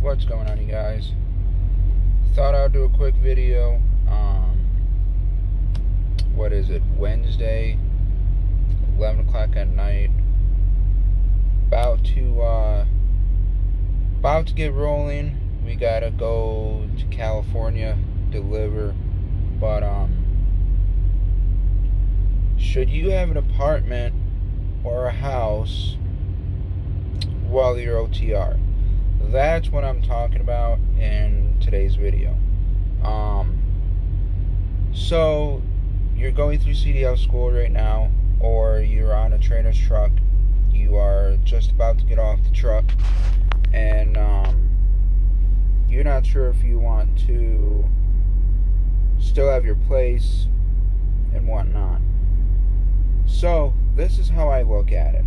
What's going on, you guys? Thought I'd do a quick video. What is it? Wednesday, 11 o'clock at night. About to get rolling. We gotta go to California, deliver. But should you have an apartment or a house while you're OTR? That's what I'm talking about in today's video. So you're going through CDL school right now, or you're on a trainer's truck. You are just about to get off the truck, and you're not sure if you want to still have your place and whatnot. So this is how I look at it.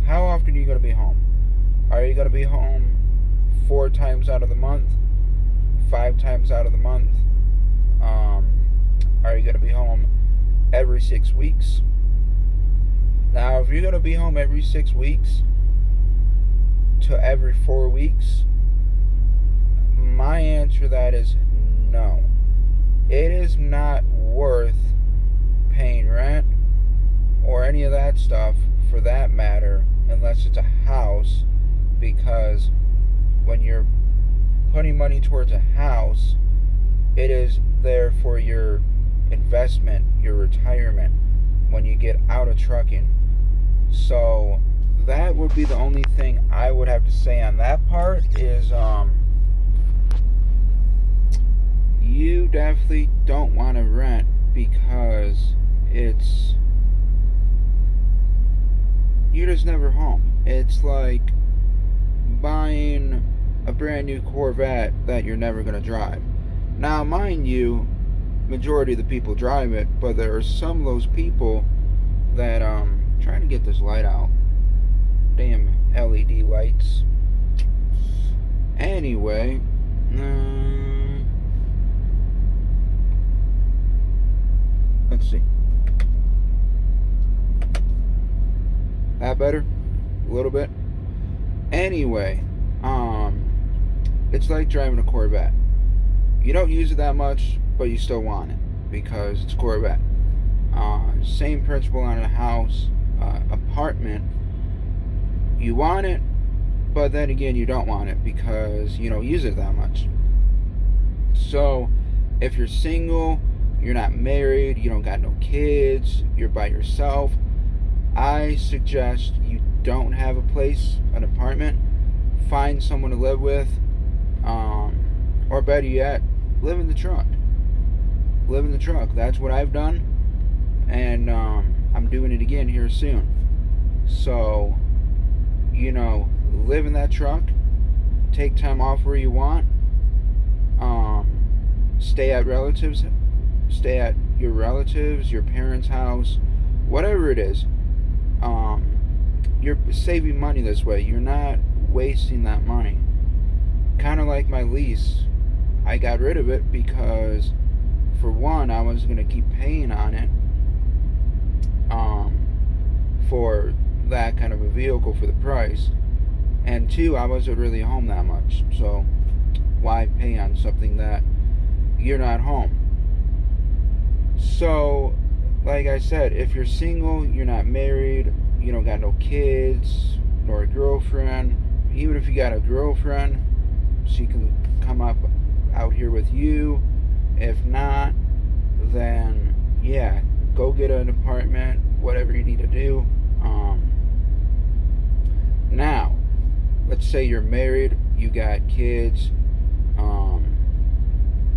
How often are you going to be home? Are you going to be home 4 times out of the month? 5 times out of the month? Are you going to be home every 6 weeks? Now, if you're going to be home every 6 weeks to every 4 weeks, my answer to that is no. It is not worth paying rent or any of that stuff, for that matter, unless it's a house, because when you're putting money towards a house, it is there for your investment, your retirement, when you get out of trucking. So that would be the only thing I would have to say on that part is you definitely don't want to rent, because you're just never home. It's like buying a brand new Corvette that you're never going to drive. Now, mind you, majority of the people drive it, but there are some of those people that trying to get this light out. Damn LED lights. Anyway, let's see. That better? A little bit? Anyway, it's like driving a Corvette. You don't use it that much, but you still want it because it's a Corvette. Same principle on a house, apartment. You want it, but then again, you don't want it because you don't use it that much. So, if you're single, you're not married, you don't got no kids, you're by yourself, I suggest you don't have a place, an apartment. Find someone to live with, or better yet, live in the truck. Live in the truck. That's what I've done, and I'm doing it again here soon. So, live in that truck. Take time off where you want. Stay at relatives. Stay at your relatives, your parents' house, whatever it is. You're saving money this way. You're not wasting that money. Kind of like my lease. I got rid of it because, for one, I was going to keep paying on it for that kind of a vehicle for the price. And two, I wasn't really home that much. So why pay on something that you're not home? So, like I said, if you're single, you're not married, you don't got no kids, nor a girlfriend, even if you got a girlfriend, she can come out here with you. If not, then yeah, go get an apartment, whatever you need to do. Now, let's say you're married, you got kids,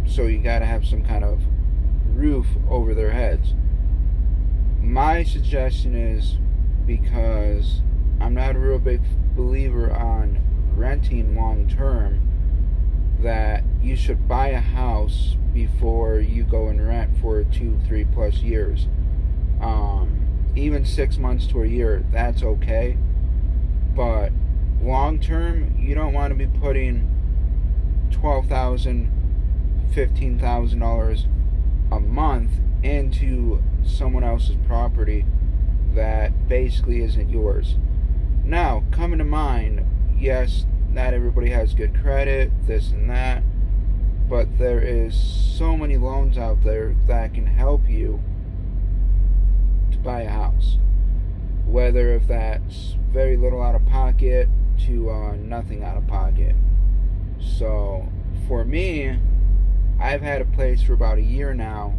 so you got to have some kind of roof over their heads. My suggestion is, because I'm not a real big believer on renting long term, that you should buy a house before you go and rent for 2-3 plus years. Even 6 months to a year, that's okay. But long term, you don't want to be putting $12,000, $15,000 a month into someone else's property that basically isn't yours. Now, coming to mind, yes, not everybody has good credit, this and that, but there is so many loans out there that can help you to buy a house. Whether if that's very little out of pocket to nothing out of pocket. So for me, I've had a place for about a year now.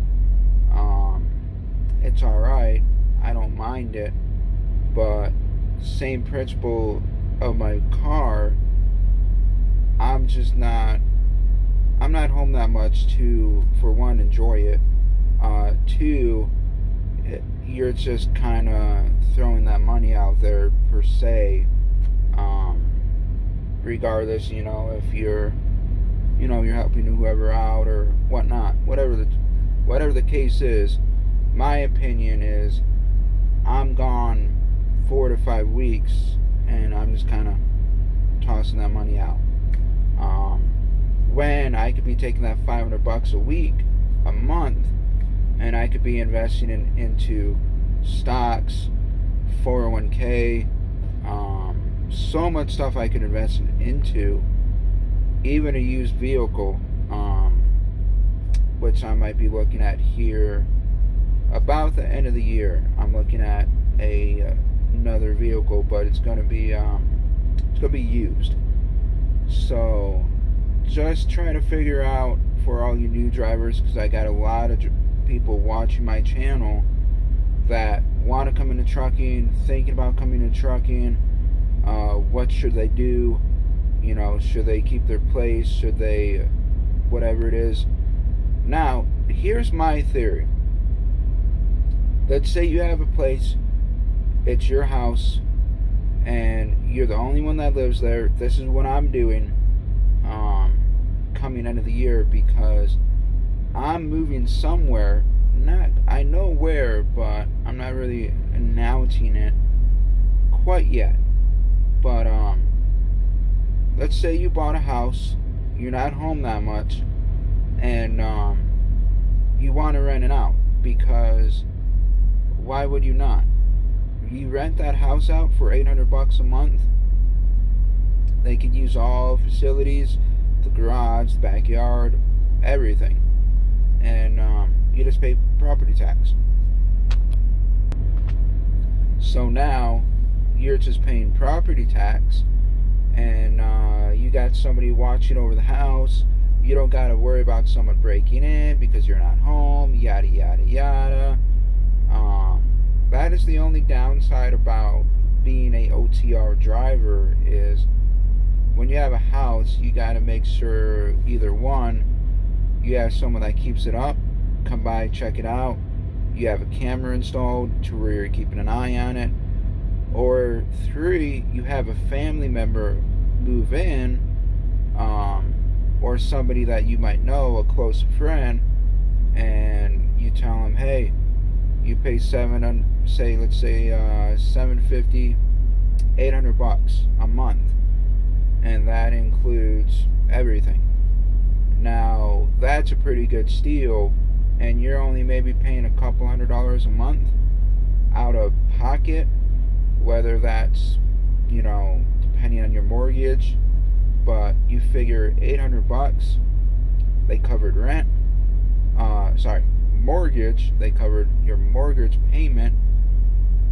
It's alright. I don't mind it. But same principle of my car, I'm not home that much to, for one, enjoy it. Two, you're just kind of throwing that money out there per se. Regardless, if you're helping whoever out or whatnot, whatever the case is. My opinion is, I'm gone 4 to 5 weeks, and I'm just kind of tossing that money out. When I could be taking that $500 a week, a month, and I could be investing into stocks, 401k, so much stuff I could invest into, even a used vehicle, which I might be looking at here about the end of the year. I'm looking at another vehicle, but it's going to be used. So just trying to figure out, for all you new drivers, because I got a lot of people watching my channel that want to come into trucking, thinking about coming into trucking. What should they do? Should they keep their place? Should they, whatever it is? Now, here's my theory. Let's say you have a place, it's your house, and you're the only one that lives there. This is what I'm doing coming end of the year, because I'm moving somewhere. I know where, but I'm not really announcing it quite yet. But let's say you bought a house, you're not home that much, and you want to rent it out, because why would you not? You rent that house out for $800 a month. They could use all facilities, the garage, the backyard, everything, and you just pay property tax. So now you're just paying property tax, and you got somebody watching over the house. You don't got to worry about someone breaking in because you're not home, yada yada yada. That is the only downside about being a OTR driver, is when you have a house, you got to make sure, either one, you have someone that keeps it up, come by, check it out, you have a camera installed to where you're keeping an eye on it, or 3, you have a family member move in, or somebody that you might know, a close friend, and you tell them, hey, you pay $750, $800 a month, and that includes everything. Now that's a pretty good steal, and you're only maybe paying a couple $100 a month out of pocket, whether that's, depending on your mortgage, but you figure $800, they covered rent, mortgage, they covered your mortgage payment,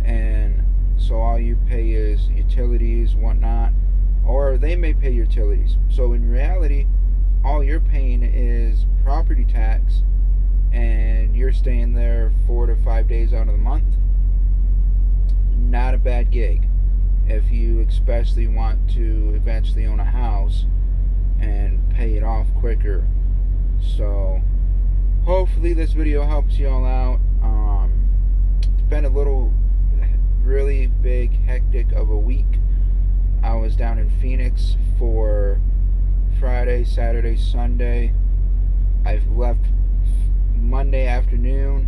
and so all you pay is utilities, whatnot, or they may pay utilities. So in reality, all you're paying is property tax, and you're staying there 4 to 5 days out of the month. Not a bad gig if you especially want to eventually own a house and pay it off quicker. So hopefully this video helps you all out. It's been a really big, hectic of a week. I was down in Phoenix for Friday, Saturday, Sunday. I've left Monday afternoon.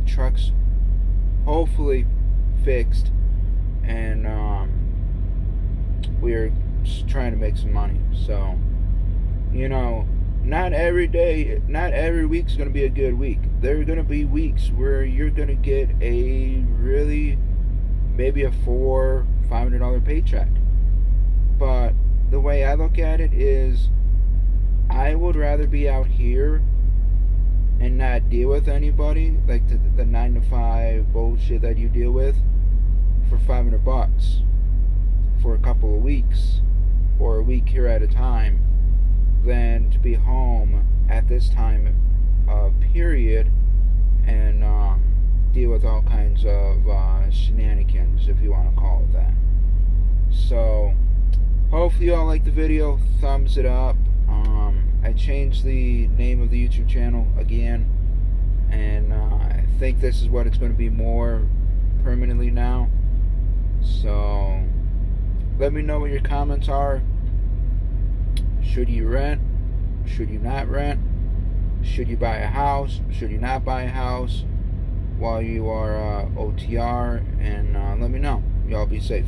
Truck's hopefully fixed, and we're just trying to make some money. So, not every day, not every week's going to be a good week. There are going to be weeks where you're going to get maybe a $400-$500 paycheck. But the way I look at it is, I would rather be out here and not deal with anybody, like the 9 to 5 bullshit that you deal with, for $500 for a couple of weeks or a week here at a time, than to be home at this time period and deal with all kinds of shenanigans, if you want to call it that. So hopefully you all like the video. Thumbs it up. I changed the name of the YouTube channel again, and I think this is what it's going to be more permanently now. So let me know what your comments are. Should you rent? Should you not rent? Should you buy a house? Should you not buy a house while you are OTR? And let me know. Y'all be safe.